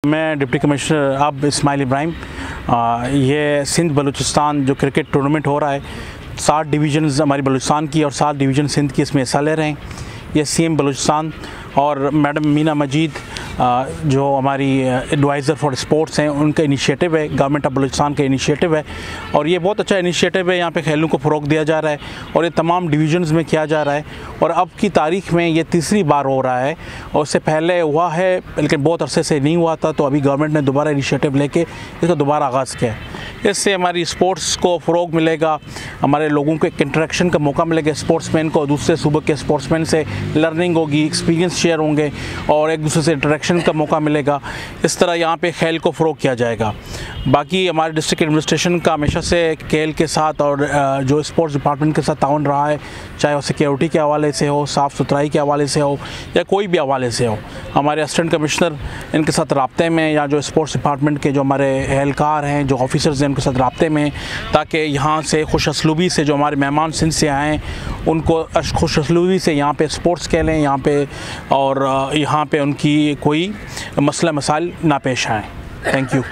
मैं deputy commissioner अब इस्माइल इब्राहिम। ये सिंध बलूचिस्तान जो क्रिकेट टूर्नामेंट हो रहा है, 7 डिवीज़न्स हमारी बलूचिस्तान की और 7 डिवीज़न सिंध की इसमें हिस्सा ले रहे हैं। ये सीएम बलूचिस्तान और मैडम मीना मजीद जो हमारी एडवाइज़र फॉर स्पोर्ट्स हैं, उनका इनिशिएटिव है, गवर्नमेंट ऑफ बलूचिस्तान का इनिशिएटिव है और ये बहुत अच्छा इनिशिएटिव है। यहाँ पे खेलों को फ़रोग़ दिया जा रहा है और ये तमाम डिवीज़न्स में किया जा रहा है और अब की तारीख़ में ये तीसरी बार हो रहा है और उससे पहले हुआ है लेकिन बहुत अरसे से नहीं हुआ था। तो अभी गवर्नमेंट ने दोबारा इनिशिएटिव लेके इसका दोबारा आगाज़ किया है। इससे हमारी स्पोर्ट्स को फ़रोग़ मिलेगा, हमारे लोगों को एक इंटरेक्शन का मौका मिलेगा, स्पोर्ट्समैन को दूसरे सूबे के स्पोर्ट्समैन से लर्निंग होगी, एक्सपीरियंस शेयर होंगे और एक दूसरे से इंटरेक्शन का मौका मिलेगा। इस तरह यहाँ पे खेल को फ़रोग़ किया जाएगा। बाकी हमारे डिस्ट्रिक्ट एडमिनिस्ट्रेशन का हमेशा से खेल के साथ और जो स्पोर्ट्स डिपार्टमेंट के साथ ताउन रहा है, चाहे वो सिक्योरिटी के हवाले से हो, साफ़ सुथराई के हवाले से हो या कोई भी हवाले से हो। हमारे असिस्टेंट कमिश्नर इनके साथ राब्ते में, या जो स्पोर्ट्स डिपार्टमेंट के जो हमारे एहलकार हैं, जो ऑफिसर्स हैं, उनके साथ राब्ते में, ताकि यहाँ से खुशअस्लूबी से जो हमारे मेहमान सिंध से आएँ उनको खुशअस्लूबी से यहाँ पे स्पोर्ट्स खेलें यहाँ पे और यहाँ पे उनकी कोई मसला मसाइल ना पेश आएँ। Thank you.